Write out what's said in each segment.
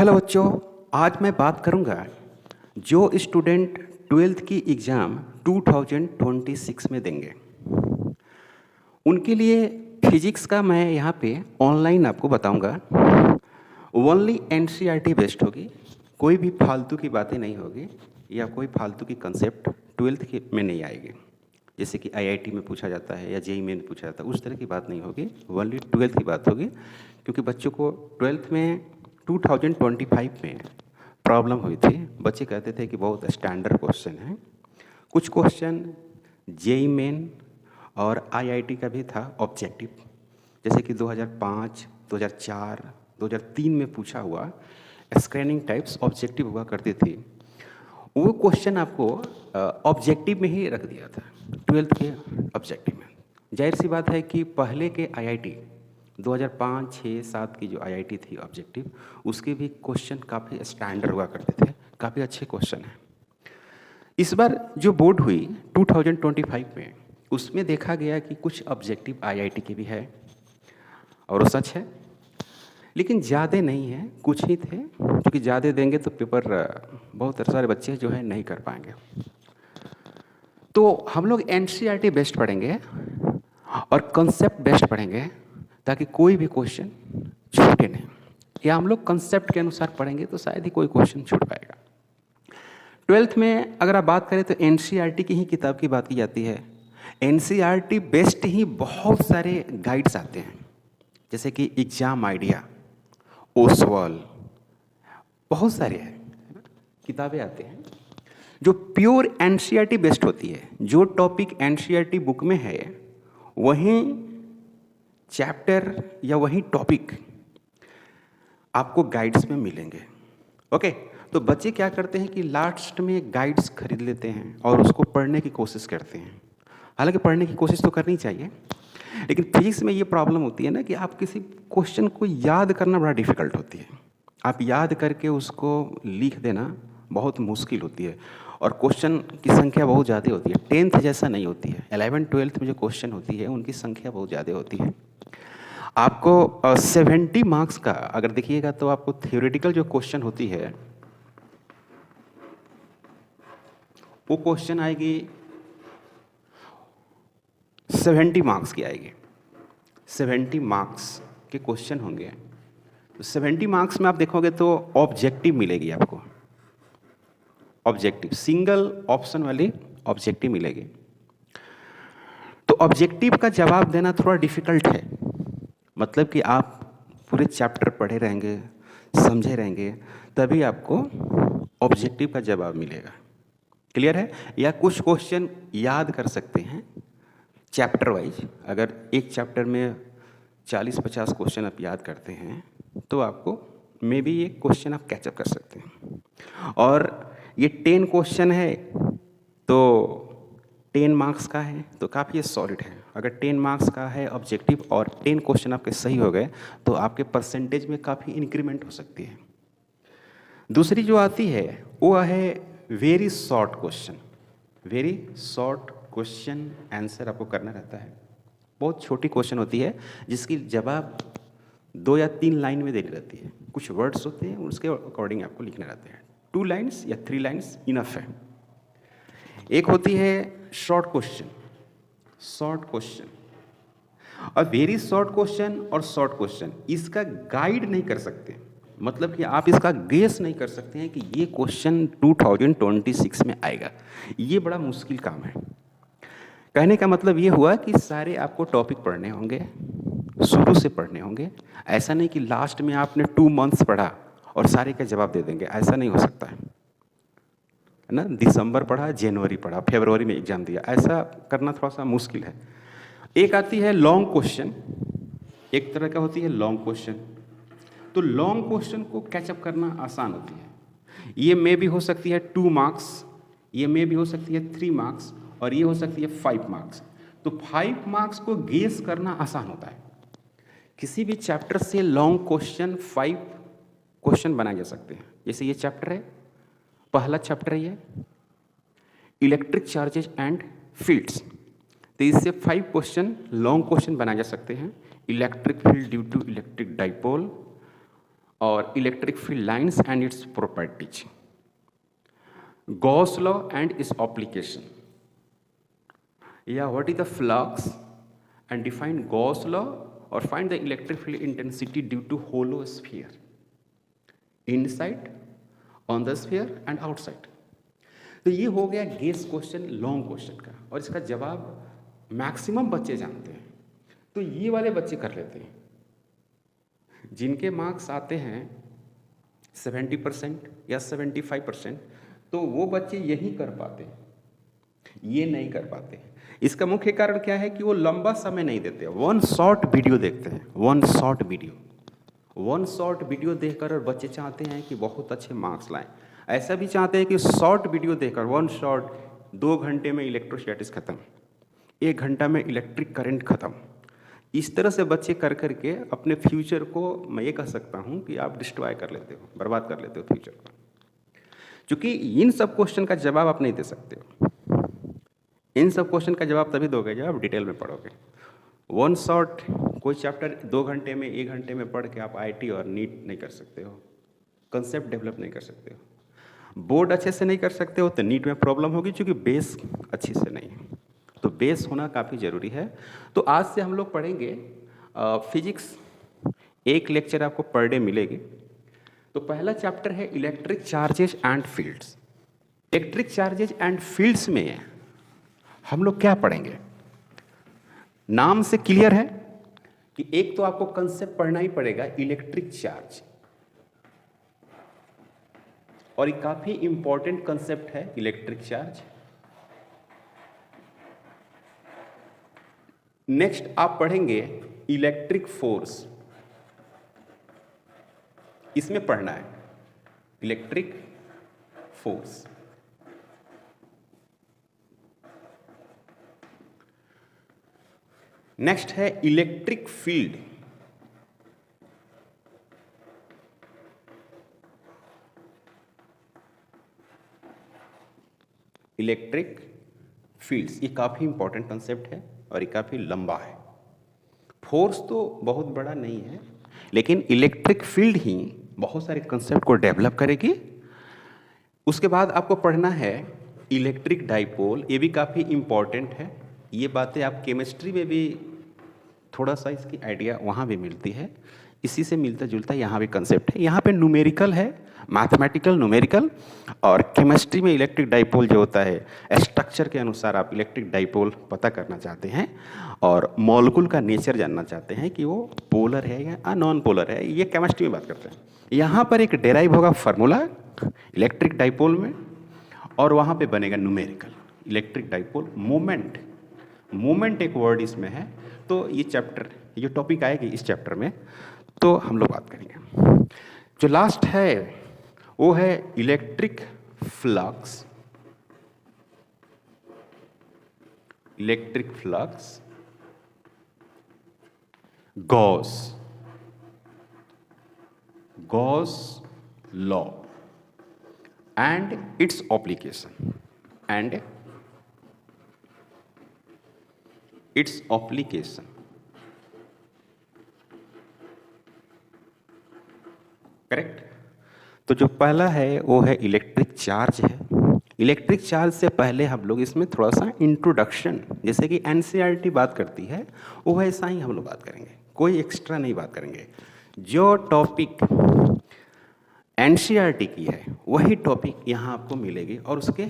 Hello बच्चों, आज मैं बात करूंगा जो स्टूडेंट ट्वेल्थ की एग्ज़ाम 2026 में देंगे उनके लिए फिजिक्स का मैं यहाँ पे ऑनलाइन आपको बताऊंगा। ओनली एनसीईआरटी बेस्ड होगी, कोई भी फालतू की बातें नहीं होगी या कोई फालतू की कंसेप्ट ट्वेल्थ के में नहीं आएगी। जैसे कि आईआईटी में पूछा जाता है या जेईई में पूछा जाता है, उस तरह की बात नहीं होगी। ओनली ट्वेल्थ की बात होगी, क्योंकि बच्चों को ट्वेल्थ में 2025 में प्रॉब्लम हुई थी। बच्चे कहते थे कि बहुत स्टैंडर्ड क्वेश्चन है। कुछ क्वेश्चन जेईई मेन और आईआईटी का भी था ऑब्जेक्टिव, जैसे कि 2005, 2004, 2003 में पूछा हुआ स्क्रीनिंग टाइप्स ऑब्जेक्टिव हुआ करती थी। वो क्वेश्चन आपको ऑब्जेक्टिव में ही रख दिया था, ट्वेल्थ के ऑब्जेक्टिव में। जाहिर सी बात है कि पहले के आईआईटी 2005, 6, 7 की जो आईआईटी थी ऑब्जेक्टिव, उसके भी क्वेश्चन काफ़ी स्टैंडर्ड हुआ करते थे, काफ़ी अच्छे क्वेश्चन हैं। इस बार जो बोर्ड हुई 2025 में, उसमें देखा गया कि कुछ ऑब्जेक्टिव आईआईटी के भी है और वो सच है, लेकिन ज़्यादा नहीं है, कुछ ही थे। क्योंकि ज़्यादा देंगे तो पेपर बहुत सारे बच्चे जो है नहीं कर पाएंगे। तो हम लोग एनसीईआरटी बेस्ड पढ़ेंगे और कंसेप्ट बेस्ड पढ़ेंगे, ताकि कोई भी क्वेश्चन छूटे नहीं। या हम लोग कंसेप्ट के अनुसार पढ़ेंगे तो शायद ही कोई क्वेश्चन छूट पाएगा। ट्वेल्थ में अगर आप बात करें तो एनसीईआरटी की ही किताब की बात की जाती है। एनसीईआरटी बेस्ड ही बहुत सारे गाइड्स आते हैं, जैसे कि एग्जाम आइडिया, ओसवाल, बहुत सारे हैं किताबें आते हैं जो प्योर एनसीईआरटी बेस्ड होती है। जो टॉपिक एनसीईआरटी बुक में है वही चैप्टर या वही टॉपिक आपको गाइड्स में मिलेंगे। ओके, तो बच्चे क्या करते हैं कि लास्ट में गाइड्स खरीद लेते हैं और उसको पढ़ने की कोशिश करते हैं। हालांकि पढ़ने की कोशिश तो करनी चाहिए, लेकिन फिजिक्स में ये प्रॉब्लम होती है ना कि आप किसी क्वेश्चन को याद करना बड़ा डिफिकल्ट होती है। आप याद करके उसको लिख देना बहुत मुश्किल होती है, और क्वेश्चन की संख्या बहुत ज़्यादा होती है। 10th जैसा नहीं होती है। 11, 12th में जो क्वेश्चन होती है उनकी संख्या बहुत ज़्यादा होती है। आपको 70 मार्क्स का अगर देखिएगा तो आपको थियोरेटिकल जो क्वेश्चन होती है वो क्वेश्चन आएगी 70 मार्क्स की आएगी। 70 मार्क्स के क्वेश्चन होंगे, तो 70 मार्क्स में आप देखोगे तो ऑब्जेक्टिव मिलेगी आपको। ऑब्जेक्टिव सिंगल ऑप्शन वाली ऑब्जेक्टिव मिलेगी। तो ऑब्जेक्टिव का जवाब देना थोड़ा डिफिकल्ट है, मतलब कि आप पूरे चैप्टर पढ़े रहेंगे, समझे रहेंगे, तभी आपको ऑब्जेक्टिव का जवाब मिलेगा। क्लियर है? या कुछ क्वेश्चन याद कर सकते हैं चैप्टर वाइज। अगर एक चैप्टर में 40-50 क्वेश्चन आप याद करते हैं तो आपको मे बी ये क्वेश्चन आप कैचअप कर सकते हैं। और ये 10 क्वेश्चन है तो 10 मार्क्स का है, तो काफ़ी सॉलिड है। अगर 10 मार्क्स का है ऑब्जेक्टिव और 10 क्वेश्चन आपके सही हो गए तो आपके परसेंटेज में काफ़ी इंक्रीमेंट हो सकती है। दूसरी जो आती है वो है very short question. Very short question answer आपको करना रहता है। बहुत छोटी क्वेश्चन होती है जिसकी जवाब 2 या 3 लाइन में देनी रहती है। कुछ वर्ड्स होते हैं, उसके अकॉर्डिंग आपको लिखने रहते हैं। 2 लाइन्स या 3 लाइन्स इनफ है। एक होती है शॉर्ट क्वेश्चन। शॉर्ट क्वेश्चन और वेरी शॉर्ट क्वेश्चन और शॉर्ट क्वेश्चन, इसका गाइड नहीं कर सकते, मतलब कि आप इसका गेस नहीं कर सकते हैं कि ये क्वेश्चन 2026 में आएगा। ये बड़ा मुश्किल काम है। कहने का मतलब ये हुआ कि सारे आपको टॉपिक पढ़ने होंगे, शुरू से पढ़ने होंगे। ऐसा नहीं कि लास्ट में आपने 2 मंथ्स पढ़ा और सारे का जवाब दे देंगे, ऐसा नहीं हो सकता है ना। दिसंबर पढ़ा, जनवरी पढ़ा, फरवरी में एग्जाम दिया, ऐसा करना थोड़ा सा मुश्किल है। एक आती है लॉन्ग क्वेश्चन, एक तरह का होती है लॉन्ग क्वेश्चन। तो लॉन्ग क्वेश्चन को कैचअप करना आसान होती है। ये मे भी हो सकती है 2 मार्क्स, ये मे भी हो सकती है 3 मार्क्स, और ये हो सकती है 5 मार्क्स। तो 5 मार्क्स को गेस करना आसान होता है। किसी भी चैप्टर से लॉन्ग क्वेश्चन 5 क्वेश्चन बनाए जा सकते हैं। जैसे ये चैप्टर है, पहला चैप्टर है ये इलेक्ट्रिक चार्जेज एंड फील्ड्स, तो इससे 5 क्वेश्चन लॉन्ग क्वेश्चन बनाए जा सकते हैं। Electric field due to electric dipole, और electric field lines and its properties, Gauss law and its application, या what is the flux and define Gauss law और find the electric field intensity due to hollow sphere inside, on the sphere and outside. तो ये हो गया guess question, long question का, और इसका जवाब मैक्सिमम बच्चे जानते हैं। तो ये वाले बच्चे कर लेते हैं जिनके मार्क्स आते हैं 70% या 75%, तो वो बच्चे यही कर पाते हैं, ये नहीं कर पाते। इसका मुख्य कारण क्या है कि वो लंबा समय नहीं देते, वन शॉर्ट वीडियो देखते हैं, वन शॉर्ट वीडियो देखकर और बच्चे चाहते हैं कि बहुत अच्छे मार्क्स लाएं। ऐसा भी चाहते हैं कि शॉर्ट वीडियो देखकर, वन शॉर्ट, 2 घंटे में इलेक्ट्रोस्टैटिक्स खत्म, 1 घंटा में इलेक्ट्रिक करंट खत्म। इस तरह से बच्चे कर करके अपने फ्यूचर को, मैं ये कह सकता हूँ कि आप डिस्ट्रॉय कर लेते हो, बर्बाद कर लेते हो फ्यूचर को, क्योंकि इन सब क्वेश्चन का जवाब आप नहीं दे सकते हो। इन सब क्वेश्चन का जवाब तभी दोगे जब आप डिटेल में पढ़ोगे। वन शॉट कोई चैप्टर 2 घंटे में, 1 घंटे में पढ़ के आप आईटी और नीट नहीं कर सकते हो, कंसेप्ट डेवलप नहीं कर सकते हो, बोर्ड अच्छे से नहीं कर सकते हो, तो नीट में प्रॉब्लम होगी क्योंकि बेस अच्छी से नहीं है। तो बेस होना काफ़ी ज़रूरी है। तो आज से हम लोग पढ़ेंगे फिजिक्स, 1 लेक्चर आपको पर डे मिलेगी। तो पहला चैप्टर है electric charges and fields. Electric charges and fields में हम लोग क्या पढ़ेंगे? नाम से क्लियर है कि एक तो आपको कंसेप्ट पढ़ना ही पड़ेगा, इलेक्ट्रिक चार्ज, और ये काफी इंपॉर्टेंट कंसेप्ट है इलेक्ट्रिक चार्ज। नेक्स्ट आप पढ़ेंगे इलेक्ट्रिक फोर्स, इसमें पढ़ना है इलेक्ट्रिक फोर्स। नेक्स्ट है इलेक्ट्रिक फील्ड, इलेक्ट्रिक फील्ड्स, ये काफ़ी इंपॉर्टेंट कंसेप्ट है और ये काफ़ी लंबा है। फोर्स तो बहुत बड़ा नहीं है, लेकिन इलेक्ट्रिक फील्ड ही बहुत सारे कंसेप्ट को डेवलप करेगी। उसके बाद आपको पढ़ना है इलेक्ट्रिक डाइपोल, ये भी काफ़ी इंपॉर्टेंट है। ये बातें आप केमिस्ट्री में भी थोड़ा सा इसकी आइडिया वहाँ भी मिलती है, इसी से मिलता जुलता यहाँ भी कंसेप्ट है। यहाँ पे न्यूमेरिकल है, मैथमेटिकल न्यूमेरिकल, और केमिस्ट्री में इलेक्ट्रिक डाइपोल जो होता है स्ट्रक्चर के अनुसार आप इलेक्ट्रिक डाइपोल पता करना चाहते हैं और मॉलिक्यूल का नेचर जानना चाहते हैं कि वो पोलर है या नॉन पोलर है, ये केमिस्ट्री में बात करते हैं। यहाँ पर एक डेराइव होगा फार्मूला इलेक्ट्रिक डाइपोल में, और वहाँ पे बनेगा numerical electric dipole moment. Moment एक वर्ड इसमें है। तो ये चैप्टर, ये टॉपिक आएगी इस चैप्टर में, तो हम लोग बात करेंगे। जो लास्ट है वो है electric flux, electric flux, Gauss law and its application, correct. तो जो पहला है वो है इलेक्ट्रिक चार्ज है। इलेक्ट्रिक चार्ज से पहले हम लोग इसमें थोड़ा सा इंट्रोडक्शन, जैसे कि एनसीईआरटी बात करती है वो वैसा ही हम लोग बात करेंगे, कोई एक्स्ट्रा नहीं बात करेंगे। जो टॉपिक एनसीईआरटी की है वही टॉपिक यहाँ आपको मिलेगी और उसके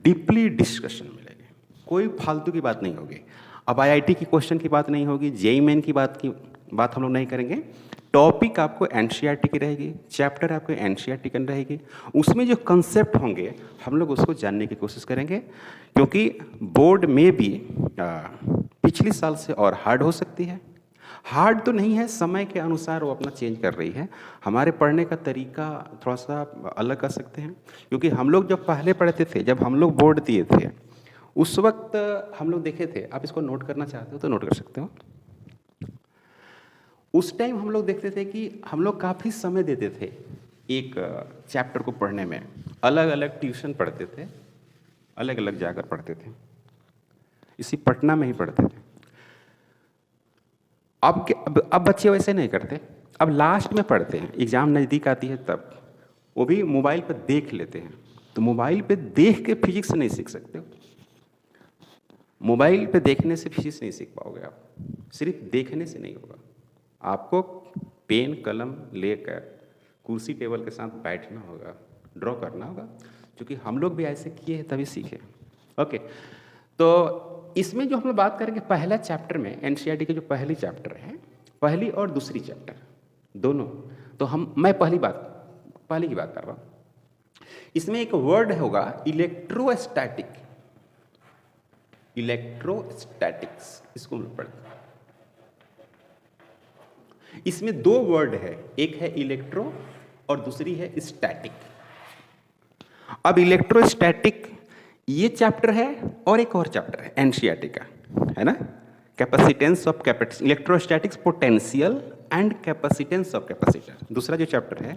डीपली डिस्कशन मिलेगी, कोई फालतू की बात नहीं होगी। अब आईआईटी की क्वेश्चन की बात नहीं होगी, जेईई मेन की बात हम लोग नहीं करेंगे। टॉपिक आपको एनसीईआरटी की रहेगी, चैप्टर आपको एनसीईआरटी की रहेगी, उसमें जो कंसेप्ट होंगे हम लोग उसको जानने की कोशिश करेंगे, क्योंकि बोर्ड में भी पिछले साल से और हार्ड हो सकती है। हार्ड तो नहीं है, समय के अनुसार वो अपना चेंज कर रही है। हमारे पढ़ने का तरीका थोड़ा सा अलग कर सकते हैं, क्योंकि हम लोग जब पहले पढ़ते थे, जब हम लोग बोर्ड दिए थे, उस वक्त हम लोग देखे थे, आप इसको नोट करना चाहते हो तो नोट कर सकते हो। उस टाइम हम लोग देखते थे कि हम लोग काफ़ी समय देते थे एक चैप्टर को पढ़ने में, अलग अलग ट्यूशन पढ़ते थे, अलग अलग जाकर पढ़ते थे, इसी पटना में ही पढ़ते थे। अब बच्चे वैसे नहीं करते। अब लास्ट में पढ़ते हैं, एग्ज़ाम नज़दीक आती है तब, वो भी मोबाइल पर देख लेते हैं। तो मोबाइल पे देख के फिजिक्स नहीं सीख सकते हो, मोबाइल पे देखने से फिजिक्स नहीं सीख पाओगे आप, सिर्फ देखने से नहीं होगा। आपको पेन कलम लेकर कुर्सी टेबल के साथ बैठना होगा, ड्रॉ करना होगा, क्योंकि हम लोग भी ऐसे किए हैं तभी सीखे। ओके, तो इसमें जो हम लोग बात करेंगे पहला चैप्टर में, एनसीईआरटी के जो पहली चैप्टर है, पहली और दूसरी चैप्टर दोनों, तो मैं पहली की बात कर रहा हूँ। इसमें एक वर्ड होगा इलेक्ट्रोस्टैटिक, इलेक्ट्रोस्टैटिक्स, इसको हम पढ़ते हैं। इसमें दो वर्ड है, एक है इलेक्ट्रो और दूसरी है स्टैटिक। अब इलेक्ट्रोस्टैटिक ये चैप्टर है और एक और चैप्टर है एनसीईआरटी का, है ना, capacitance of capacitor, electrostatics potential and capacitance of capacitor. दूसरा जो चैप्टर है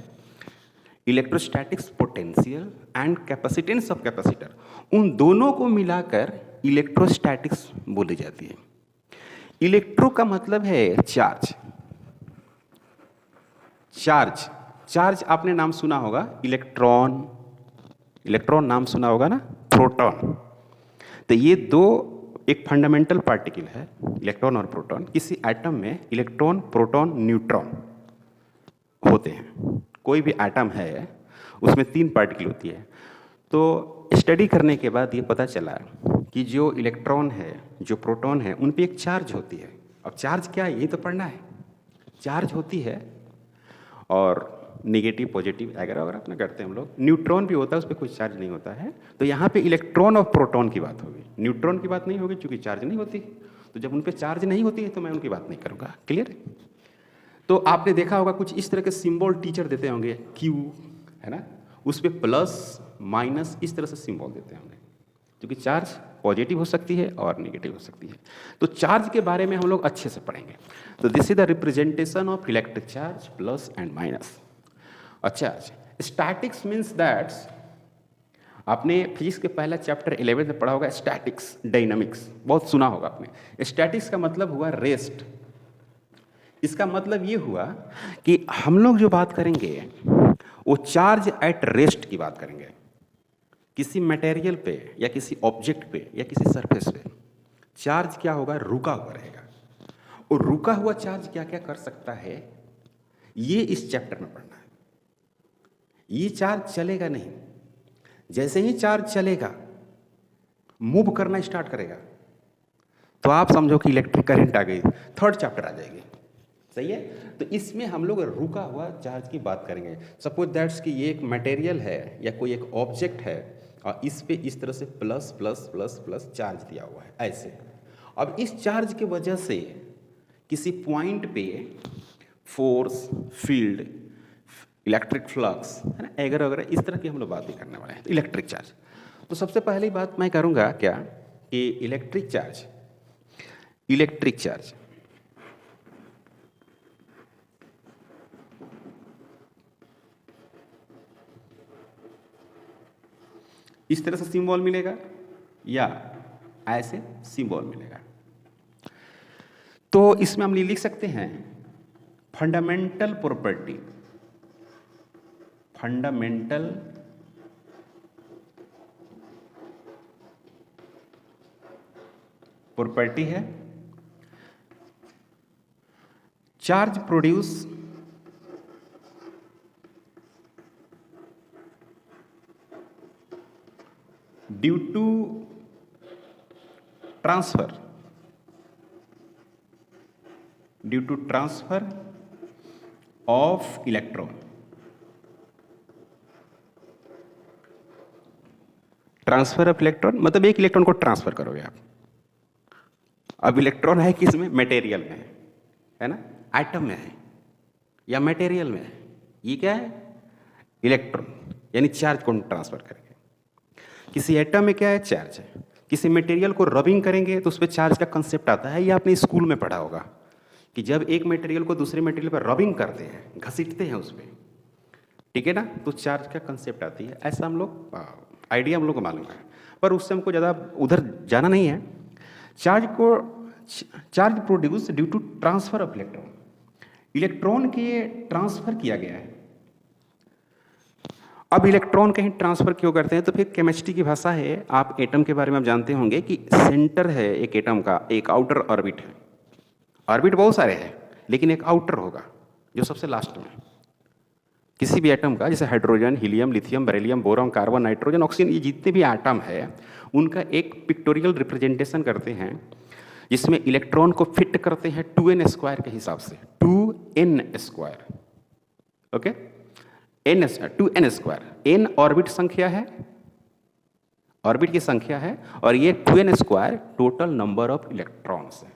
electrostatics potential and capacitance of capacitor, उन दोनों को मिलाकर इलेक्ट्रोस्टैटिक्स बोली जाती है। इलेक्ट्रो का मतलब है चार्ज, चार्ज, चार्ज आपने नाम सुना होगा, इलेक्ट्रॉन, इलेक्ट्रॉन नाम सुना होगा ना, प्रोटॉन। तो ये दो एक फंडामेंटल पार्टिकल है, इलेक्ट्रॉन और प्रोटॉन। किसी एटम में इलेक्ट्रॉन, प्रोटॉन, न्यूट्रॉन होते हैं। कोई भी एटम है उसमें 3 पार्टिकल होती है। तो स्टडी करने के बाद ये पता चला कि जो इलेक्ट्रॉन है, जो प्रोटॉन है, उन पे एक चार्ज होती है। अब चार्ज क्या है यही तो पढ़ना है। चार्ज होती है और नेगेटिव पॉजिटिव वगैरह वगैरह अपना करते हैं हम लोग। न्यूट्रॉन भी होता है, उस पर कोई चार्ज नहीं होता है। तो यहाँ पे इलेक्ट्रॉन और प्रोटॉन की बात होगी, न्यूट्रॉन की बात नहीं होगी, क्योंकि चार्ज नहीं होती। तो जब उन पे चार्ज नहीं होती है तो मैं उनकी बात नहीं करूँगा। क्लियर? तो आपने देखा होगा कुछ इस तरह के सिंबल टीचर देते होंगे, क्यू है ना, उस पर प्लस माइनस इस तरह से सिंबल देते होंगे, क्योंकि चार्ज पॉजिटिव हो सकती है और नेगेटिव हो सकती है। तो चार्ज के बारे में हम लोग अच्छे से पढ़ेंगे। तो this is the representation of electric charge, plus and minus. अच्छा, स्टैटिक्स मीन्स दैट, आपने फिजिक्स के पहला चैप्टर 11 में पढ़ा होगा स्टैटिक्स, डायनामिक्स बहुत सुना होगा आपने। स्टैटिक्स का मतलब हुआ रेस्ट। इसका मतलब ये हुआ कि हम लोग जो बात करेंगे वो चार्ज एट रेस्ट की बात करेंगे। किसी मटेरियल पे या किसी ऑब्जेक्ट पे या किसी सरफेस पे चार्ज क्या होगा, रुका हुआ रहेगा। और रुका हुआ चार्ज क्या क्या कर सकता है, ये इस चैप्टर में पढ़ना है। ये चार्ज चलेगा नहीं, जैसे ही चार्ज चलेगा, मूव करना स्टार्ट करेगा, तो आप समझो कि इलेक्ट्रिक करंट आ गई, थर्ड चैप्टर आ जाएगी। सही है? तो इसमें हम लोग रुका हुआ चार्ज की बात करेंगे। सपोज दैट्स कि ये एक मटेरियल है या कोई एक ऑब्जेक्ट है और इस पे इस तरह से plus plus plus plus charge दिया हुआ है ऐसे। अब इस चार्ज की वजह से किसी पॉइंट पे फोर्स, फील्ड, इलेक्ट्रिक फ्लक्स, है ना, वगैरह वगैरह, इस तरह की हम लोग बात भी करने वाले हैं। तो इलेक्ट्रिक चार्ज, तो सबसे पहली बात मैं करूँगा क्या कि इलेक्ट्रिक चार्ज, इलेक्ट्रिक चार्ज इस तरह से सिंबल मिलेगा या ऐसे सिंबल मिलेगा। तो इसमें हम लिख सकते हैं फंडामेंटल प्रॉपर्टी, फंडामेंटल प्रॉपर्टी है charge produce due to transfer, due to transfer of electron. Transfer of electron मतलब एक इलेक्ट्रॉन को ट्रांसफर करोगे आप। अब इलेक्ट्रॉन है किस में, मटेरियल में है ना, एटम में है या मटेरियल में है। ये क्या है, इलेक्ट्रॉन, यानी चार्ज को ट्रांसफर करेंगे। किसी एटम में क्या है, चार्ज है। किसी मटेरियल को रबिंग करेंगे तो उस पर चार्ज का कंसेप्ट आता है। ये आपने स्कूल में पढ़ा होगा कि जब एक मटेरियल को दूसरे मटेरियल पर रबिंग करते हैं, घसीटते हैं उस पर, ठीक है ना, तो चार्ज का कंसेप्ट आती है। ऐसा हम लोग आइडिया हम लोग को मालूम है, पर उससे हमको ज़्यादा उधर जाना नहीं है। Charge produce due to transfer of electron. Electron के ट्रांसफर किया गया है। अब इलेक्ट्रॉन कहीं ट्रांसफर क्यों करते हैं, तो फिर केमिस्ट्री की भाषा है, आप एटम के बारे में आप जानते होंगे कि सेंटर है एक एटम का, एक आउटर ऑर्बिट है। ऑर्बिट बहुत सारे हैं लेकिन एक आउटर होगा जो सबसे लास्ट में किसी भी एटम का, जैसे hydrogen, helium, lithium, beryllium, boron, carbon, nitrogen, oxygen, ये जितने भी एटम है उनका एक पिक्टोरियल रिप्रेजेंटेशन करते हैं जिसमें इलेक्ट्रॉन को फिट करते हैं 2n स्क्वायर के हिसाब से, 2n square, okay, 2n square. n orbit संख्या है, ऑर्बिट की संख्या है, और ये 2n square total number of electrons है।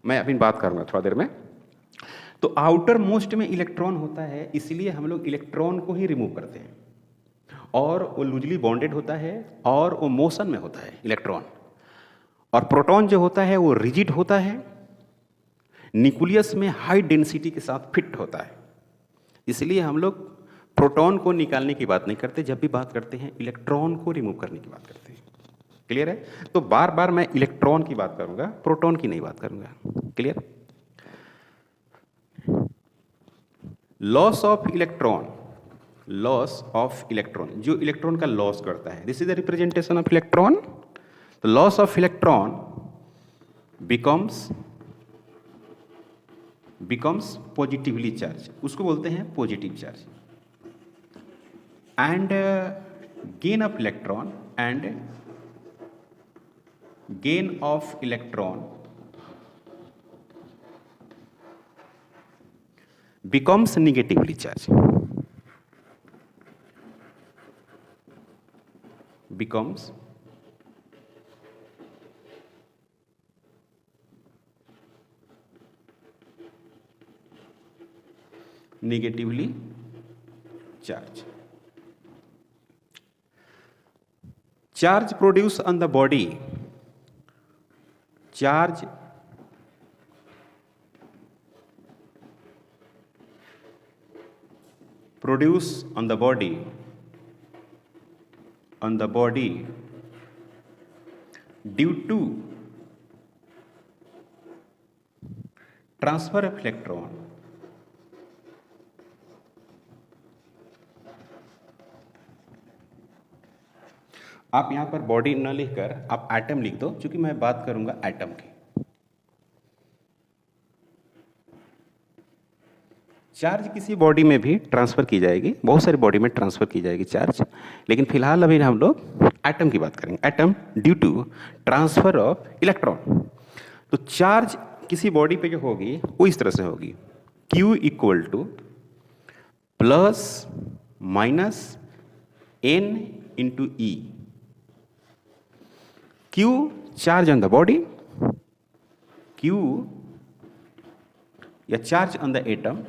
मैं अभी बात करूंगा थोड़ा देर में। तो आउटर मोस्ट में इलेक्ट्रॉन होता है, इसलिए हम लोग इलेक्ट्रॉन को ही रिमूव करते हैं, और वो लूजली बॉन्डेड होता है और वो मोशन में होता है इलेक्ट्रॉन। और प्रोटॉन जो होता है वो रिजिड होता है, न्यूक्लियस में हाई डेंसिटी के साथ फिट होता है, इसलिए हम लोग प्रोटॉन को निकालने की बात नहीं करते, जब भी बात करते हैं इलेक्ट्रॉन को रिमूव करने की बात करते हैं। क्लियर है? तो बार बार मैं इलेक्ट्रॉन की बात करूंगा, प्रोटॉन की नहीं बात करूंगा। Clear? Loss of electron, loss of electron, जो इलेक्ट्रॉन का लॉस करता है, this is the representation of electron. The loss of electron becomes positively charge, उसको बोलते हैं positive charge. And gain of electron becomes negatively charged, becomes negatively charged. Charge produced on the body, charge produce on the body due to transfer of electron आप यहां पर body न लिखकर आप atom लिख दो, क्योंकि मैं बात करूंगा एटम की। चार्ज किसी बॉडी में भी ट्रांसफर की जाएगी, बहुत सारी बॉडी में ट्रांसफर की जाएगी चार्ज, लेकिन फिलहाल अभी हम लोग एटम की बात करेंगे। Atom due to transfer of electron. तो चार्ज किसी बॉडी पे जो होगी वो इस तरह से होगी, Q equal to plus minus N into E। Q charge on the body, Q या charge on the atom,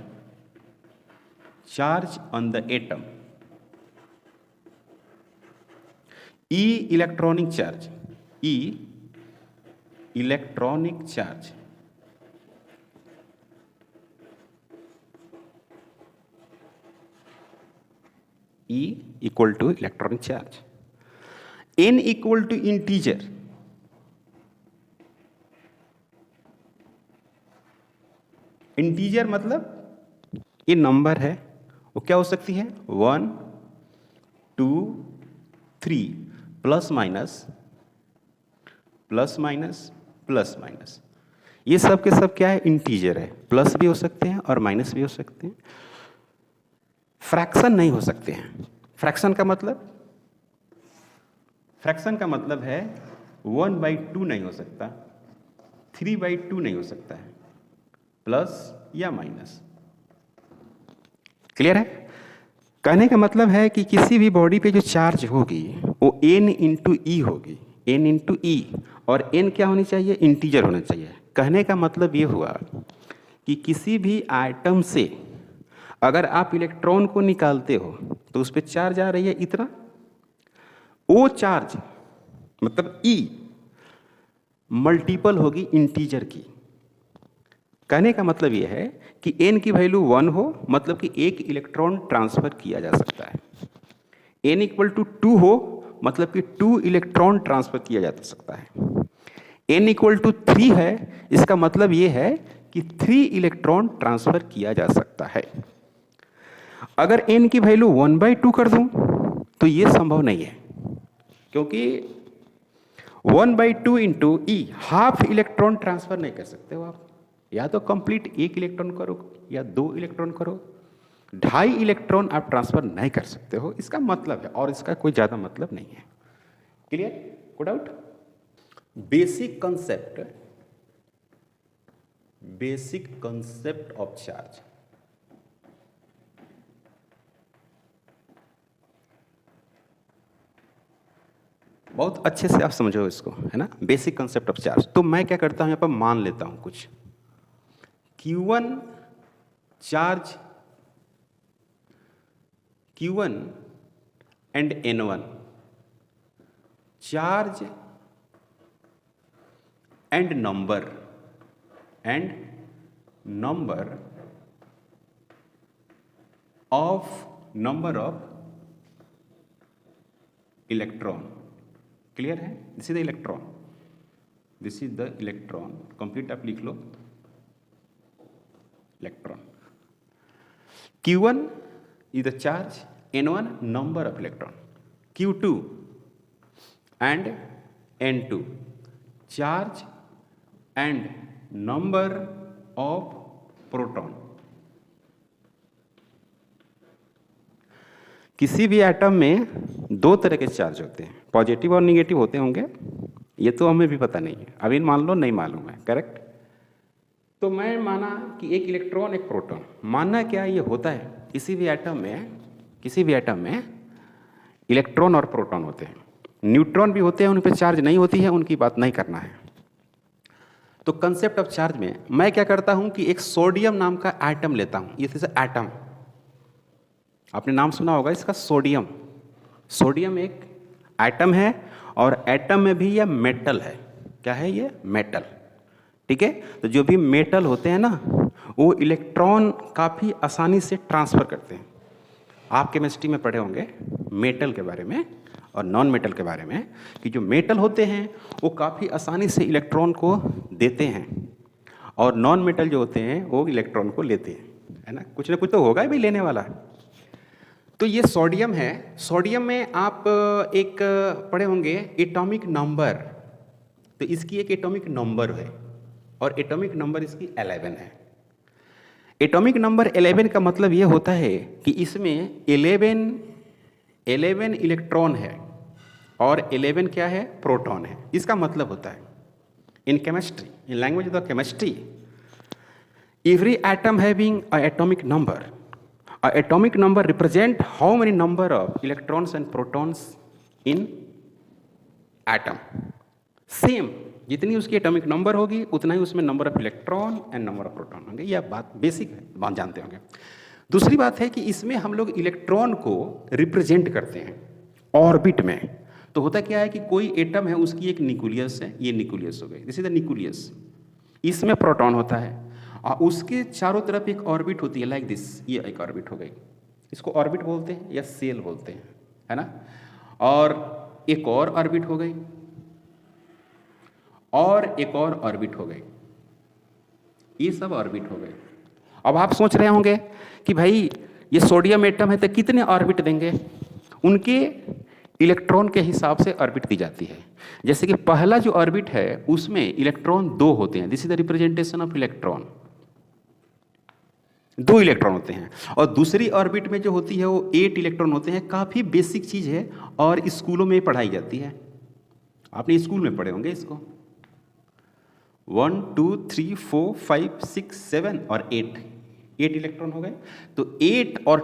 charge on the atom, E electronic charge, E electronic charge, E equal to electronic charge, N equal to integer, integer मतलब ये number है, वो क्या हो सकती है 1 2 3 plus minus plus minus plus minus, ये सब के सब क्या है इंटीजर है, प्लस भी हो सकते हैं और माइनस भी हो सकते हैं, फ्रैक्शन नहीं हो सकते हैं। फ्रैक्शन का मतलब है 1/2 नहीं हो सकता, 3/2 नहीं हो सकता है, प्लस या माइनस। क्लियर है? कहने का मतलब है कि किसी भी बॉडी पे जो चार्ज होगी वो N इंटू ई होगी, N इंटू ई, और N क्या होनी चाहिए, इंटीजर होना चाहिए। कहने का मतलब ये हुआ कि किसी भी आइटम से अगर आप इलेक्ट्रॉन को निकालते हो तो उस पर चार्ज आ रही है इतना, वो चार्ज मतलब E मल्टीपल होगी इंटीजर की। कहने का मतलब यह है कि n की वैल्यू 1 हो, मतलब कि एक इलेक्ट्रॉन ट्रांसफर किया जा सकता है। n इक्वल टू 2 हो, मतलब कि 2 इलेक्ट्रॉन ट्रांसफर किया जा सकता है। n इक्वल टू 3 है, इसका मतलब ये है कि 3 इलेक्ट्रॉन ट्रांसफर किया जा सकता है। अगर n की वैल्यू 1/2 कर दूं तो ये संभव नहीं है, क्योंकि 1/2 इंटू ई हाफ इलेक्ट्रॉन ट्रांसफर नहीं कर सकते हो आप। या तो कंप्लीट 1 इलेक्ट्रॉन करो या 2 इलेक्ट्रॉन करो, 2.5 इलेक्ट्रॉन आप ट्रांसफर नहीं कर सकते हो, इसका मतलब है, और इसका कोई ज्यादा मतलब नहीं है। क्लियर? कोई doubt? Basic concept of charge. बहुत अच्छे से आप समझो इसको, है ना, बेसिक कंसेप्ट ऑफ चार्ज। तो मैं क्या करता हूं, यहां पर मान लेता हूं कुछ Q1 charge, Q1 and N1 charge and number of electron. Clear है? This is the electron, this is the electron, complete आप लिख लो electron. Q1 is the charge, N1 number of electron, Q2 and N2 charge and number of proton। किसी भी atom में 2 तरह के charge होते हैं, पॉजिटिव और निगेटिव होते होंगे, ये तो हमें भी पता नहीं है, अभी मान लो नहीं मालूम है, करेक्ट? तो मैं माना कि एक इलेक्ट्रॉन एक प्रोटॉन, मानना क्या ये होता है, किसी भी एटम में इलेक्ट्रॉन और प्रोटॉन होते हैं, न्यूट्रॉन भी होते हैं, उन पर चार्ज नहीं होती है, उनकी बात नहीं करना है। तो कंसेप्ट ऑफ चार्ज में मैं क्या करता हूं कि एक सोडियम नाम का एटम लेता हूं। ये एटम, आपने नाम सुना होगा इसका, सोडियम। सोडियम एक एटम है, और एटम में भी यह मेटल है। क्या है ये? मेटल। ठीक है? तो जो भी मेटल होते हैं ना, वो इलेक्ट्रॉन काफ़ी आसानी से ट्रांसफ़र करते हैं। आप केमिस्ट्री में पढ़े होंगे मेटल के बारे में और नॉन मेटल के बारे में, कि जो मेटल होते हैं वो काफ़ी आसानी से इलेक्ट्रॉन को देते हैं, और नॉन मेटल जो होते हैं वो इलेक्ट्रॉन को लेते हैं, है ना? कुछ ना कुछ तो होगा ही भाई लेने वाला। तो ये सोडियम है। सोडियम में आप एक पढ़े होंगे एटॉमिक नंबर, तो इसकी एक एटॉमिक नंबर है, और एटॉमिक नंबर इसकी 11 है। एटॉमिक नंबर 11 का मतलब ये होता है कि इसमें 11 इलेक्ट्रॉन है और 11 क्या है? प्रोटॉन है। इसका मतलब होता है in chemistry, in language of chemistry, every atom having a atomic number, a atomic number represent how many number of electrons and protons in atom. Same जितनी उसकी एटॉमिक नंबर होगी उतना ही उसमें number of electron and number of proton होंगे। यह बात basic है, बात जानते होंगे। दूसरी बात है कि इसमें हम लोग इलेक्ट्रॉन को रिप्रेजेंट करते हैं ऑर्बिट में। तो होता क्या है कि कोई एटम है, उसकी एक न्यूक्लियस है, ये न्यूक्लियस हो गई, दिस इज द न्यूक्लियस। इसमें प्रोटॉन होता है और उसके चारों तरफ एक ऑर्बिट होती है, लाइक दिस, ये एक ऑर्बिट हो गई, इसको ऑर्बिट बोलते हैं या सेल बोलते हैं, है ना? और एक और ऑर्बिट हो गई, और एक और ऑर्बिट हो गई, ये सब ऑर्बिट हो गए। अब आप सोच रहे होंगे कि भाई ये सोडियम एटम है तो कितने ऑर्बिट देंगे? उनके इलेक्ट्रॉन के हिसाब से ऑर्बिट दी जाती है। जैसे कि पहला जो ऑर्बिट है उसमें इलेक्ट्रॉन 2 होते हैं, this is the representation of electron, 2 electron होते हैं। और दूसरी ऑर्बिट में जो होती है वो 8 इलेक्ट्रॉन होते हैं। काफ़ी बेसिक चीज़ है और स्कूलों में पढ़ाई जाती है, आपने स्कूल में पढ़े होंगे इसको। 1 2 3 4 5 6 7 और 8 इलेक्ट्रॉन हो गए। तो 8 और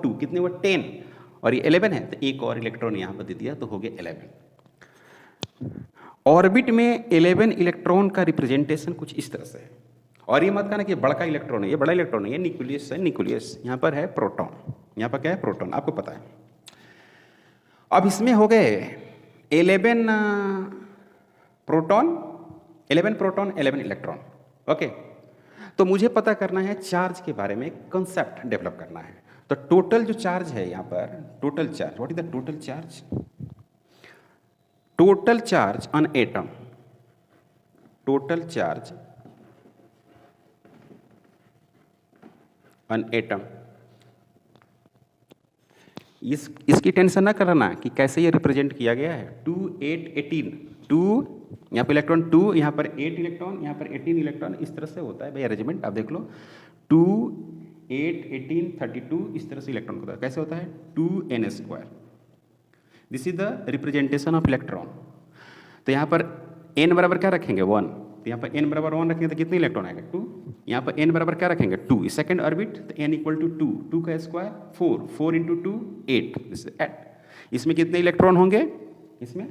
2 कितने हुए? 10, और ये 11 है, तो एक और इलेक्ट्रॉन यहाँ पर दे दिया तो हो गया 11। ऑर्बिट में 11 इलेक्ट्रॉन का रिप्रेजेंटेशन कुछ इस तरह से है। और ये मत कहना कि बड़ा इलेक्ट्रॉन है, ये बड़ा इलेक्ट्रॉन है, ये न्यूक्लियस है, न्यूक्लियस यहाँ पर है प्रोटॉन, यहाँ पर क्या है? प्रोटॉन, आपको पता है। अब इसमें हो गए 11 प्रोटॉन, 11 इलेक्ट्रॉन। ओके, तो मुझे पता करना है चार्ज के बारे में, कंसेप्ट डेवलप करना है। तो टोटल जो चार्ज है यहाँ पर, total charge, what is the total charge? Total charge on atom, total charge an atom। इसकी टेंशन ना करना कि कैसे ये रिप्रेजेंट किया गया है। 2 8 18 2, यहाँ पर इलेक्ट्रॉन 2, यहाँ पर 8 इलेक्ट्रॉन, यहाँ पर 18 इलेक्ट्रॉन, इस तरह से होता है भाई अरेंजमेंट। आप देख लो 2 8 18 32, इस तरह से इलेक्ट्रॉन होता है। कैसे होता है 2n²। This is the representation of electron. तो यहाँ पर n बराबर क्या रखेंगे 1, तो यहाँ पर n बराबर 1 रखेंगे तो कितने इलेक्ट्रॉन आएगा 2। यहाँ पर n बराबर क्या रखेंगे 2, सेकंड ऑर्बिट, तो n इक्वल टू 2, 2 का स्क्वायर 4, 4 इंटू 2 8, दिस इज 8। इसमें कितने इलेक्ट्रॉन होंगे, इसमें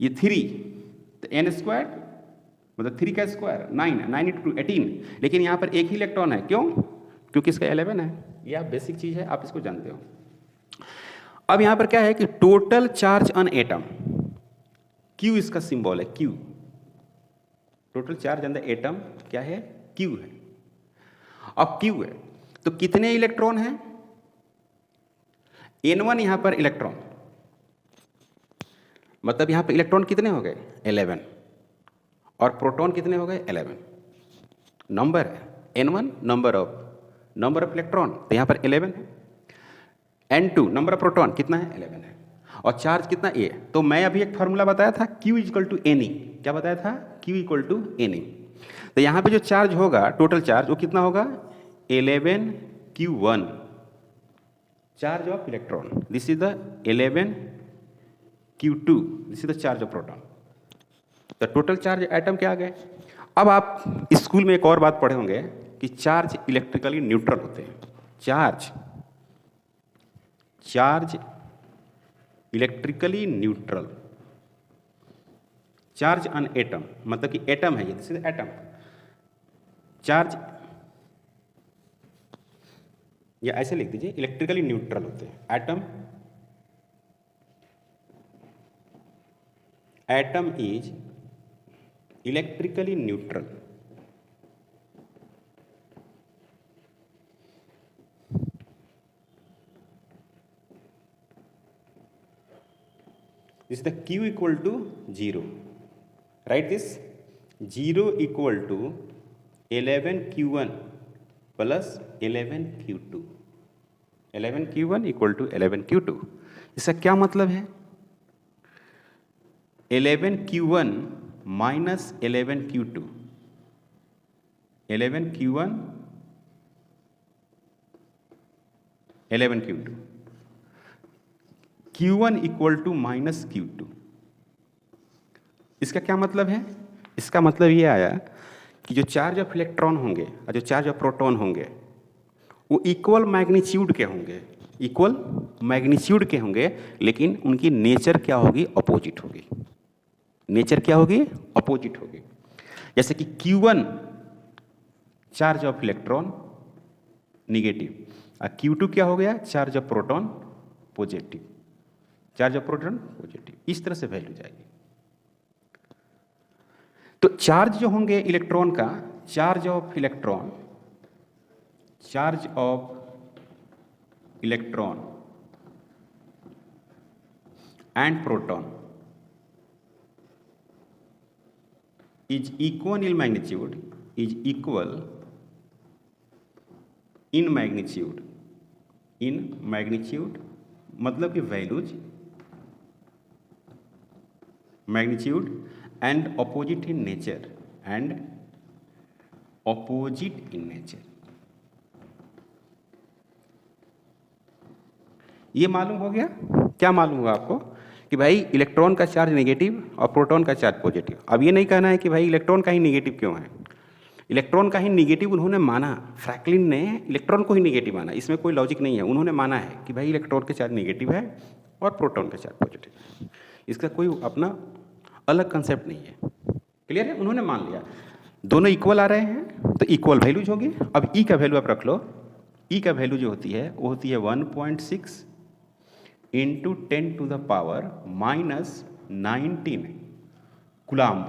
ये 3, तो n² मतलब 3 का स्क्वायर 9, 9 इंटू 18, लेकिन यहाँ पर एक ही इलेक्ट्रॉन है। क्यों? क्योंकि इसका 11 है। ये आप बेसिक चीज़ है, आप इसको जानते हो। अब यहाँ पर क्या है कि total charge on atom, Q इसका सिंबल है, Q। Total charge on the atom क्या है, Q है। अब Q है तो कितने इलेक्ट्रॉन हैं, N1 यहाँ पर इलेक्ट्रॉन, मतलब यहाँ पर इलेक्ट्रॉन कितने हो गए 11, और प्रोटॉन कितने हो गए 11। नंबर है N1 नंबर ऑफ इलेक्ट्रॉन, तो यहाँ पर 11 है। N2 नंबर ऑफ प्रोटॉन कितना है 11 है, और चार्ज कितना A। तो मैं अभी एक फार्मूला बताया था Q इक्वल टू NE, क्या बताया था Q इक्वल टू NE। तो यहाँ पे जो चार्ज होगा टोटल चार्ज वो कितना होगा 11Q1, charge of electron. This is the 11Q2, this is the charge of proton. तो टोटल चार्ज एटम क्या आ गए। अब आप स्कूल में एक और बात पढ़े होंगे कि चार्ज इलेक्ट्रिकली न्यूट्रल होते हैं। Charge electrically neutral, charge on atom, मतलब कि एटम है ये, दिस इज एटम। चार्ज या ऐसे लिख दीजिए इलेक्ट्रिकली न्यूट्रल होते हैं atom is electrically neutral. This is the Q equal to 0. Write this 0 equal to 11Q1 plus 11Q2. 11Q1 equal to 11Q2. इसका क्या मतलब है 11Q1 minus 11Q2, 11Q1 11Q2, Q1 equal to minus Q2। इसका क्या मतलब है, इसका मतलब ये आया कि जो चार्ज ऑफ इलेक्ट्रॉन होंगे और जो चार्ज ऑफ प्रोटॉन होंगे वो इक्वल मैग्नीट्यूड के होंगे, इक्वल मैग्नीट्यूड के होंगे, लेकिन उनकी नेचर क्या होगी, अपोजिट होगी। नेचर क्या होगी, अपोजिट होगी। जैसे कि Q1 charge of electron negative और Q2 क्या हो गया, charge of proton positive, charge of proton positive, इस तरह से वैल्यू जाएगी। तो चार्ज जो होंगे इलेक्ट्रॉन का, charge of electron and proton is equal in magnitude, is equal in magnitude, मतलब कि values magnitude and opposite in nature, ये मालूम हो गया। क्या मालूम हुआ आपको कि भाई इलेक्ट्रॉन का चार्ज नेगेटिव और प्रोटॉन का चार्ज पॉजिटिव। अब ये नहीं कहना है कि भाई इलेक्ट्रॉन का ही नेगेटिव क्यों है, इलेक्ट्रॉन का ही नेगेटिव उन्होंने माना, फ्रैंकलिन ने इलेक्ट्रॉन को ही नेगेटिव माना, इसमें कोई लॉजिक नहीं है। उन्होंने माना है कि भाई इलेक्ट्रॉन का चार्ज नेगेटिव है और प्रोटॉन का चार्ज पॉजिटिव है, इसका कोई अपना अलग कंसेप्ट नहीं है। क्लियर है, उन्होंने मान लिया दोनों इक्वल आ रहे हैं तो इक्वल वैल्यूज होगी। अब ई का वैल्यू आप रख लो, ई का वैल्यू जो होती है वो होती है 1.6 into 10 to the power -19 coulomb.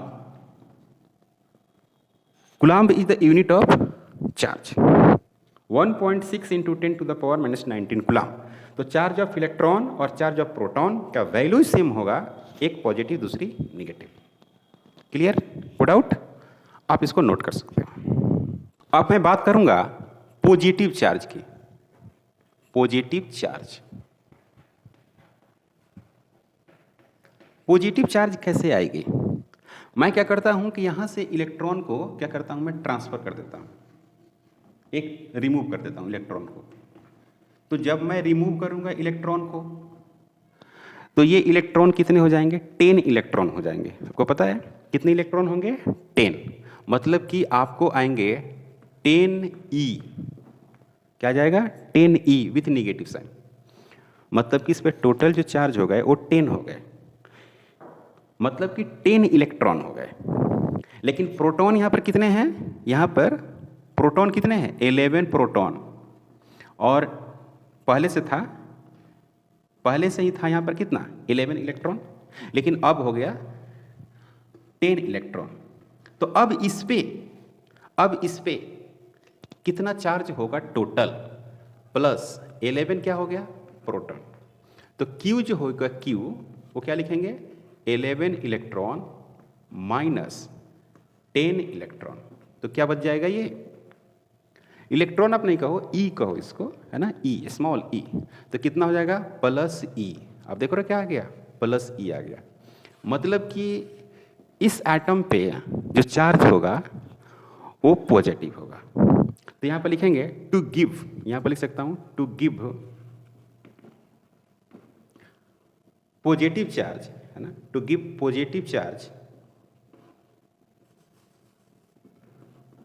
Coulomb is the unit of charge. 1.6 into 10 to the power -19 coulomb. तो चार्ज ऑफ इलेक्ट्रॉन और चार्ज ऑफ प्रोटॉन का वैल्यू सेम होगा, एक पॉजिटिव दूसरी निगेटिव। क्लियर, नो डाउट, आप इसको नोट कर सकते हो। अब मैं बात करूंगा पॉजिटिव चार्ज की, पॉजिटिव चार्ज। पॉजिटिव चार्ज कैसे आएगी? मैं क्या करता हूं कि यहां से इलेक्ट्रॉन को क्या करता हूं, मैं ट्रांसफर कर देता हूं, एक रिमूव कर देता हूं इलेक्ट्रॉन को। तो जब मैं रिमूव करूंगा इलेक्ट्रॉन को, तो ये इलेक्ट्रॉन कितने हो जाएंगे? 10 इलेक्ट्रॉन हो जाएंगे। आपको पता है कितने इलेक्ट्रॉन होंगे? 10। मतलब कि आपको आएंगे 10E। क्या जाएगा? 10E with negative sign. मतलब कि इस पर टोटल जो चार्ज हो गए वो 10 हो गए, मतलब कि 10 इलेक्ट्रॉन हो गए। लेकिन प्रोटॉन यहां पर कितने हैं? यहां पर प्रोटॉन कितने हैं? 11 प्रोटॉन। और पहले से था, पहले से ही था यहां पर कितना? 11 इलेक्ट्रॉन। लेकिन अब हो गया 10 इलेक्ट्रॉन। तो अब इस पे कितना चार्ज होगा टोटल? प्लस 11 क्या हो गया? प्रोटॉन। तो Q जो होगा, Q वो क्या लिखेंगे? 11 इलेक्ट्रॉन माइनस 10 इलेक्ट्रॉन। तो क्या बच जाएगा? ये इलेक्ट्रॉन आप नहीं कहो, E कहो इसको, है ना, E, स्मॉल E। तो कितना हो जाएगा? Plus E। अब देखो रहा क्या आ गया? प्लस E आ गया। मतलब कि इस एटम पे जो चार्ज होगा वो पॉजिटिव होगा। तो यहां पर लिखेंगे टू गिव, यहां पर लिख सकता हूं टू गिव पॉजिटिव चार्ज, है ना, to give positive charge,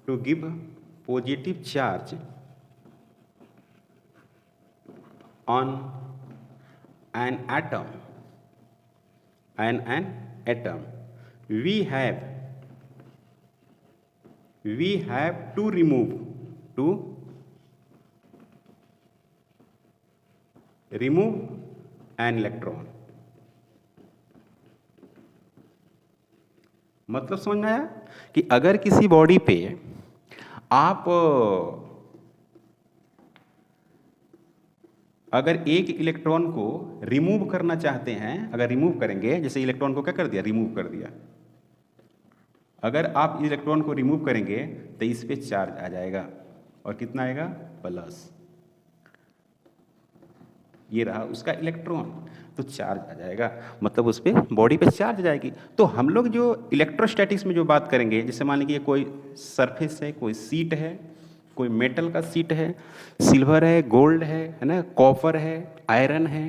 to give positive charge on an atom, we have to remove an electron। मतलब समझ में आया कि अगर किसी बॉडी पे आप अगर एक इलेक्ट्रॉन को रिमूव करना चाहते हैं, अगर रिमूव करेंगे, जैसे इलेक्ट्रॉन को क्या कर दिया? रिमूव कर दिया। अगर आप इलेक्ट्रॉन को रिमूव करेंगे तो इस पे चार्ज आ जाएगा, और कितना आएगा? प्लस। ये रहा उसका इलेक्ट्रॉन, तो चार्ज आ जाएगा, मतलब उस पे बॉडी पे चार्ज आ जाएगी। तो हम लोग जो इलेक्ट्रोस्टैटिक्स में जो बात करेंगे, जैसे मान लीजिए कोई सरफेस है, कोई सीट है, कोई मेटल का सीट है, सिल्वर है, गोल्ड है ना, कॉपर है, आयरन है,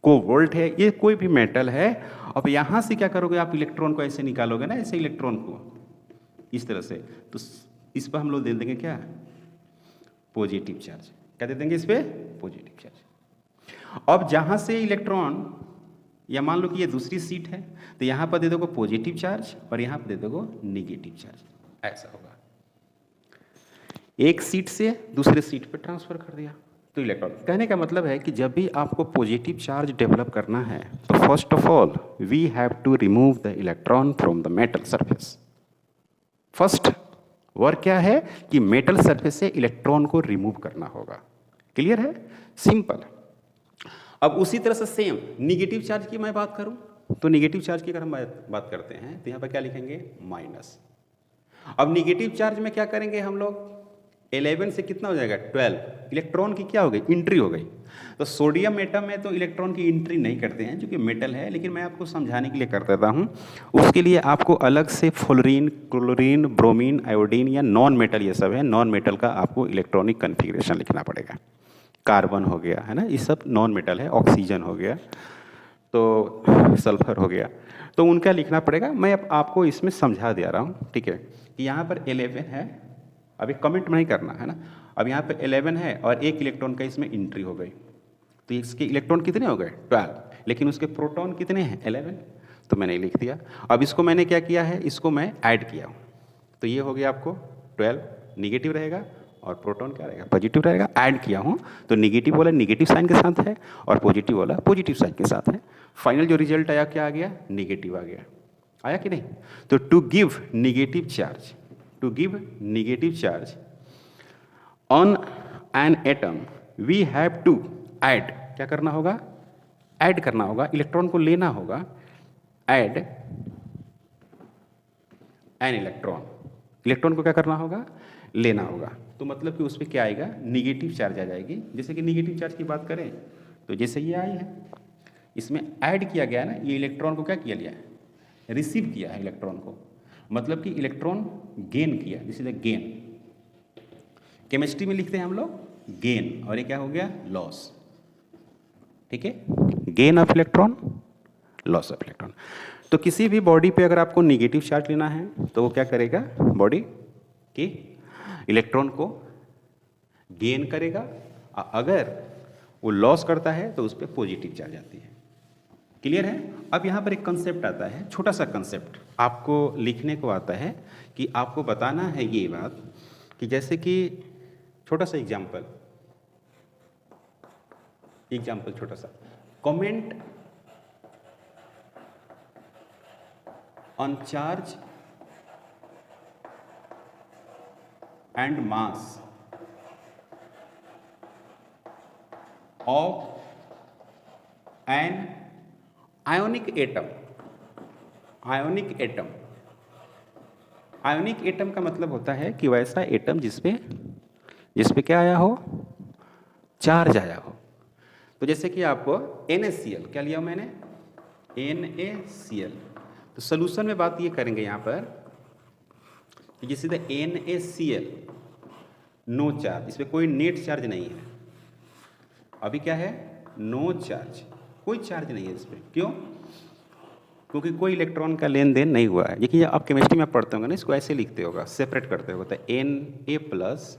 कोबाल्ट है, ये कोई भी मेटल है। अब यहाँ से क्या करोगे? आप इलेक्ट्रॉन को ऐसे निकालोगे ना, ऐसे इलेक्ट्रॉन को इस तरह से, तो इस पर हम लोग दे देंगे क्या? Positive charge. क्या दे देंगे इस पे? Positive charge. अब जहाँ से इलेक्ट्रॉन, या मान लो कि ये दूसरी सीट है, तो यहाँ पर दे दोगे पॉजिटिव चार्ज और यहाँ पर दे दोगे निगेटिव चार्ज। ऐसा होगा, एक सीट से दूसरे सीट पर ट्रांसफर कर दिया तो इलेक्ट्रॉन। कहने का मतलब है कि जब भी आपको पॉजिटिव चार्ज डेवलप करना है तो first of all we have to remove the electron from the metal surface. First work क्या है कि मेटल सरफेस से इलेक्ट्रॉन को रिमूव करना होगा। क्लियर है? सिंपल। अब उसी तरह से सेम निगेटिव चार्ज की मैं बात करूं, तो निगेटिव चार्ज की अगर हम बात करते हैं तो यहाँ पर क्या लिखेंगे? माइनस। अब निगेटिव चार्ज में क्या करेंगे हम लोग? 11 से कितना हो जाएगा? 12 इलेक्ट्रॉन की क्या हो गई? एंट्री हो गई। तो सोडियम एटम में तो इलेक्ट्रॉन की एंट्री नहीं करते हैं क्योंकि मेटल है, लेकिन मैं आपको समझाने के लिए कर देता हूँ। उसके लिए आपको अलग से फ्लोरीन, क्लोरीन, ब्रोमीन, आयोडीन या नॉन मेटल, ये सब है, नॉन मेटल का आपको इलेक्ट्रॉनिक कन्फिग्रेशन लिखना पड़ेगा। कार्बन हो गया, है ना, ये सब नॉन मेटल है। ऑक्सीजन हो गया, तो सल्फर हो गया, तो उनका लिखना पड़ेगा। मैं अब आपको इसमें समझा दे रहा हूँ, ठीक है, कि यहाँ पर 11 है, अभी कमेंट नहीं करना है ना। अब यहाँ पे 11 है और एक इलेक्ट्रॉन का इसमें एंट्री हो गई, तो इसके इलेक्ट्रॉन कितने हो गए? 12, लेकिन उसके प्रोटॉन कितने हैं? 11, तो मैंने लिख दिया। अब इसको मैंने क्या किया है? इसको मैं ऐड किया हूँ, तो ये हो गया आपको 12, निगेटिव रहेगा और प्रोटॉन क्या रहेगा? पॉजिटिव रहेगा। ऐड किया हूँ तो निगेटिव वाला निगेटिव साइन के साथ है और पॉजिटिव वाला पॉजिटिव साइन के साथ है। फाइनल जो रिजल्ट आया क्या आ गया? निगेटिव आ गया। आया कि नहीं? तो to give negative charge, to give negative charge on an atom we have to add, क्या करना होगा? ऐड करना होगा, इलेक्ट्रॉन को लेना होगा, ऐड एन इलेक्ट्रॉन। इलेक्ट्रॉन को क्या करना होगा? लेना होगा। तो मतलब कि उस पर क्या आएगा, निगेटिव चार्ज आ जाएगी। जैसे कि निगेटिव चार्ज की बात करें तो जैसे ये आई है, इसमें ऐड किया गया ना, ये इलेक्ट्रॉन को क्या किया लिया है, रिसीव किया है इलेक्ट्रॉन को, मतलब कि इलेक्ट्रॉन गेन किया, this is a gain. Chemistry में लिखते हैं हम लोग गेन, और ये क्या हो गया, लॉस। ठीक है, gain of electron, loss of electron. तो किसी भी बॉडी पे अगर आपको निगेटिव चार्ज लेना है तो वो क्या करेगा, बॉडी की इलेक्ट्रॉन को गेन करेगा, अगर वो लॉस करता है तो उस पर पॉजिटिव चार्ज आती है। क्लियर है। अब यहाँ पर एक कंसेप्ट आता है, छोटा सा कंसेप्ट आपको लिखने को आता है कि आपको बताना है ये बात कि जैसे कि छोटा सा एग्जाम्पल छोटा सा, comment on charge and mass of an ionic atom. Ionic atom, ionic atom का मतलब होता है कि वैसा एटम जिसपे क्या आया हो, चार्ज आया हो। तो जैसे कि आपको NaCl क्या लिया मैंने, NaCl। तो सोल्यूशन में बात ये करेंगे यहाँ पर कि जैसे NaCl नो चार्ज, इस पर कोई नेट चार्ज नहीं है, अभी क्या है, नो चार्ज, कोई चार्ज नहीं है इस पर। क्यों, क्योंकि कोई इलेक्ट्रॉन का लेन देन नहीं हुआ है। देखिए आप केमिस्ट्री में पढ़ते होंगे ना, इसको ऐसे लिखते होगा, सेपरेट करते होगा, तो Na+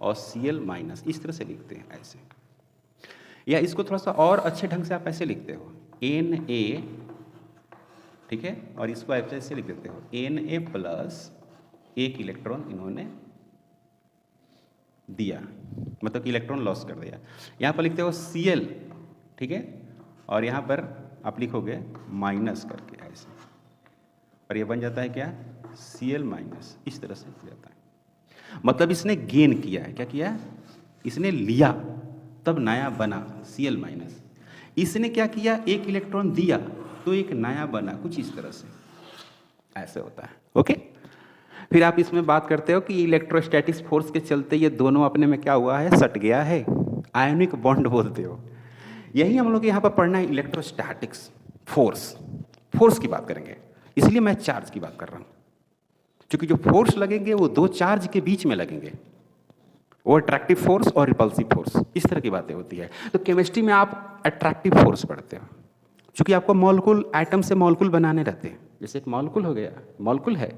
और Cl-, इस तरह से लिखते हैं ऐसे, या इसको थोड़ा सा और अच्छे ढंग से आप ऐसे लिखते हो Na, ठीक है, और इसको ऐसे लिख देते हो Na+, एक इलेक्ट्रॉन इन्होंने दिया, मतलब कि इलेक्ट्रॉन लॉस कर दिया। यहाँ पर लिखते हो Cl, ठीक है, और यहाँ पर आप लिखोगे माइनस करके ऐसे, और ये बन जाता है क्या, Cl-, इस तरह से लिख जाता है। मतलब इसने गेन किया है, क्या किया, इसने लिया तब नया बना Cl-। इसने क्या किया, एक इलेक्ट्रॉन दिया तो एक नया बना, कुछ इस तरह से ऐसे होता है। ओके, फिर आप इसमें बात करते हो कि इलेक्ट्रोस्टैटिक्स फोर्स के चलते ये दोनों अपने में क्या हुआ है, सट गया है, आयनिक बॉन्ड बोलते हो। यही हम लोग यहाँ पर पढ़ना है, इलेक्ट्रोस्टैटिक्स फोर्स की बात करेंगे, इसलिए मैं चार्ज की बात कर रहा हूँ, क्योंकि जो फोर्स लगेंगे वो दो चार्ज के बीच में लगेंगे, वो अट्रैक्टिव फोर्स और रिपल्सिव फोर्स, इस तरह की बातें होती है। तो केमिस्ट्री में आप अट्रैक्टिव फोर्स पढ़ते हो, क्योंकि आपको मॉलिक्यूल, एटम से मॉलिक्यूल बनाने रहते हैं। जैसे एक मॉलिक्यूल हो गया, मॉलिक्यूल है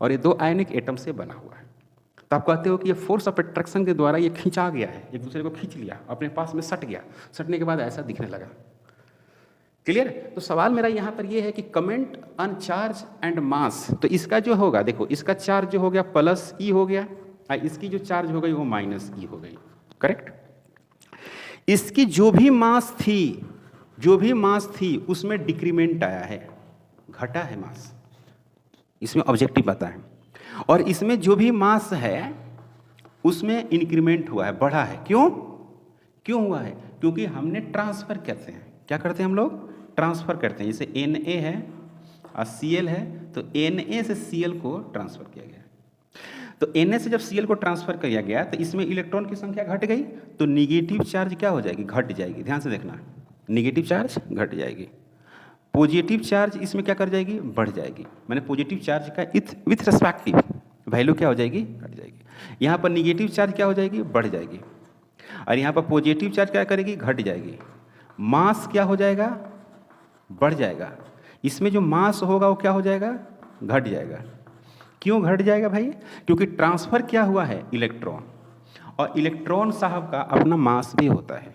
और ये दो आयनिक एटम से बना हुआ है, तो आप कहते हो कि ये फोर्स ऑफ अट्रैक्शन के द्वारा ये खींचा गया है, एक दूसरे को खींच लिया, अपने पास में सट गया, सटने के बाद ऐसा दिखने लगा। क्लियर। तो सवाल मेरा यहाँ पर ये है कि कमेंट ऑन चार्ज एंड मास, तो इसका जो होगा, देखो इसका चार्ज जो हो गया +E हो गया, इसकी जो चार्ज हो गई वो -E हो गई, करेक्ट। इसकी जो भी मास थी उसमें डिक्रीमेंट आया है, घटा है मास, इसमें ऑब्जेक्टिव पता है, और इसमें जो भी मास है उसमें इंक्रीमेंट हुआ है, बढ़ा है। क्यों हुआ है, क्योंकि हमने ट्रांसफर करते हैं, क्या करते हैं हम लोग, ट्रांसफर करते हैं। जैसे Na है और Cl है, तो Na से Cl को ट्रांसफर किया गया, तो Na से जब Cl को ट्रांसफर किया गया तो इसमें इलेक्ट्रॉन की संख्या घट गई, तो निगेटिव चार्ज क्या हो जाएगी, घट जाएगी। ध्यान से देखना, निगेटिव चार्ज घट जाएगी, पॉजिटिव चार्ज इसमें क्या कर जाएगी, बढ़ जाएगी। मैंने पॉजिटिव चार्ज का विथ रेस्पेक्टिव वैल्यू क्या हो जाएगी, घट जाएगी। यहाँ पर निगेटिव चार्ज क्या हो जाएगी, बढ़ जाएगी, और यहाँ पर पॉजिटिव चार्ज क्या करेगी, घट जाएगी। मास क्या हो जाएगा, बढ़ जाएगा। इसमें जो मास होगा वो क्या हो जाएगा, घट जाएगा। क्यों घट जाएगा भाई, क्योंकि ट्रांसफर क्या हुआ है, इलेक्ट्रॉन, और इलेक्ट्रॉन साहब का अपना मास भी होता है।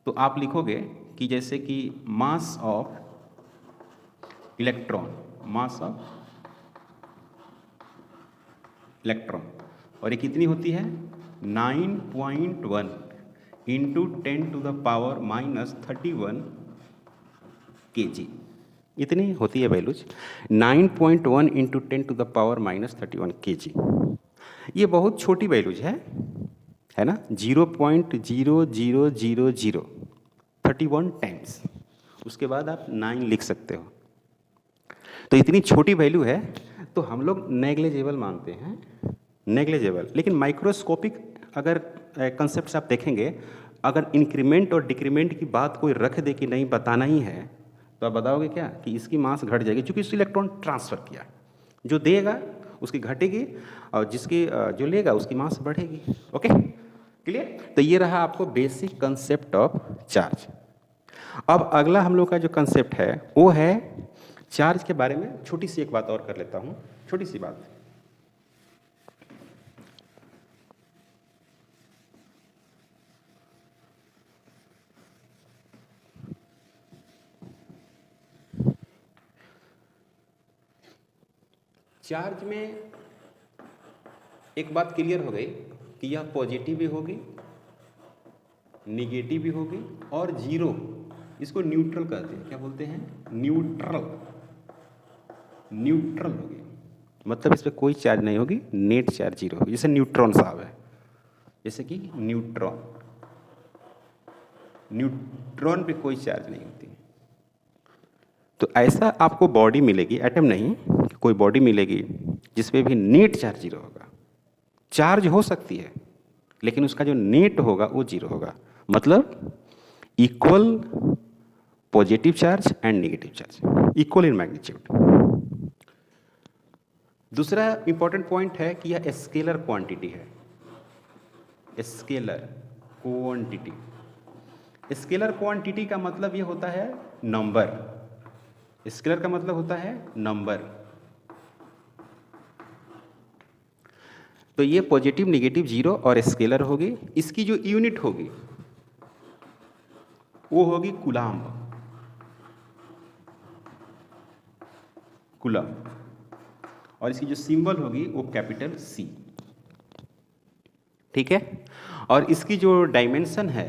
तो आप लिखोगे कि जैसे कि मास ऑफ इलेक्ट्रॉन, और ये कितनी होती है, 9.1 इंटू 10⁻⁻31 kg, इतनी होती है वैल्यूज, 9.1 इंटू 10⁻⁻31 kg। ये बहुत छोटी वैल्यूज है ना, 0.000031 टाइम्स, उसके बाद आप 9 लिख सकते हो। तो इतनी छोटी वैल्यू है तो हम लोग नेग्लिजिबल मानते हैं, नेग्लिजिबल। लेकिन माइक्रोस्कोपिक अगर कंसेप्ट आप देखेंगे, अगर इंक्रीमेंट और डिक्रीमेंट की बात कोई रख दे कि नहीं बताना ही है, तो आप बताओगे क्या कि इसकी मास घट जाएगी, क्योंकि इसने इलेक्ट्रॉन ट्रांसफर किया। जो देगा उसकी घटेगी और जिसकी जो लेगा उसकी मास बढ़ेगी। Okay, clear? तो ये रहा आपको बेसिक कंसेप्ट ऑफ चार्ज। अब अगला हम लोग का जो कंसेप्ट है वो है चार्ज के बारे में। छोटी सी एक बात और कर लेता हूँ, छोटी सी बात। चार्ज में एक बात क्लियर हो गई कि यह पॉजिटिव भी होगी, निगेटिव भी होगी और जीरो, इसको न्यूट्रल कहते हैं। क्या बोलते हैं? न्यूट्रल। न्यूट्रल होगी मतलब इस पर कोई चार्ज नहीं होगी, नेट चार्ज जीरो होगी। जैसे न्यूट्रॉन साहब है, जैसे कि न्यूट्रॉन, न्यूट्रॉन पे कोई चार्ज नहीं होती। तो ऐसा आपको बॉडी मिलेगी, एटम नहीं, कोई बॉडी मिलेगी जिसपे भी नेट चार्ज जीरो होगा। चार्ज हो सकती है लेकिन उसका जो नेट होगा वो जीरो होगा, मतलब equal positive charge and negative charge, equal in magnitude. दूसरा इंपॉर्टेंट पॉइंट है कि यह स्केलर क्वांटिटी है। स्केलर क्वांटिटी, स्केलर क्वांटिटी का मतलब ये होता है नंबर। स्केलर का मतलब होता है नंबर। तो ये पॉजिटिव, नेगेटिव, जीरो और स्केलर होगी। इसकी जो यूनिट होगी वो होगी कूलम्ब। कूलम्ब। और इसकी जो सिंबल होगी वो कैपिटल C। ठीक है? और इसकी जो डायमेंशन है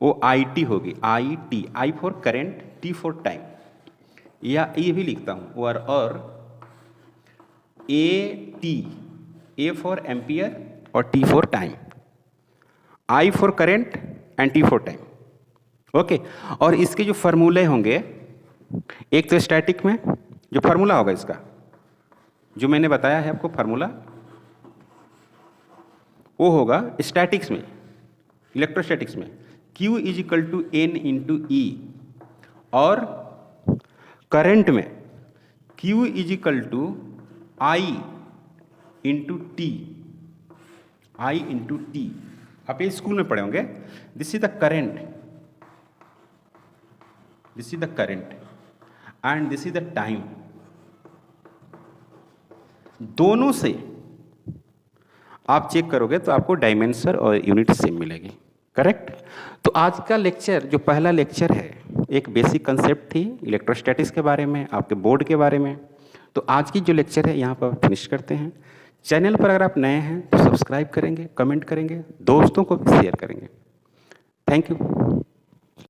वो IT होगी, IT, I for current, T for time. या ये भी लिखता हूं और AT, A फॉर एम्पियर और T for time, I for current and T for time. Okay. और इसके जो फार्मूले होंगे, एक तो स्टैटिक में जो फार्मूला होगा इसका, जो मैंने बताया है आपको फार्मूला, वो होगा स्टैटिक्स में, इलेक्ट्रोस्टैटिक्स में Q is equal to N into E, और करंट में Q is equal to I into T, I into T। आप ये स्कूल में पढ़े होंगे। This is the current, this is the current and this is the time. दोनों से आप चेक करोगे तो आपको डायमेंशन और यूनिट सेम मिलेगी। करेक्ट? तो आज का लेक्चर, जो पहला लेक्चर है, एक बेसिक कंसेप्ट थी इलेक्ट्रोस्टैटिक्स के बारे में, आपके बोर्ड के बारे में। तो आज की जो लेक्चर है यहाँ पर फिनिश करते हैं। चैनल पर अगर आप नए हैं तो सब्सक्राइब करेंगे, कमेंट करेंगे, दोस्तों को भी शेयर करेंगे। Thank you.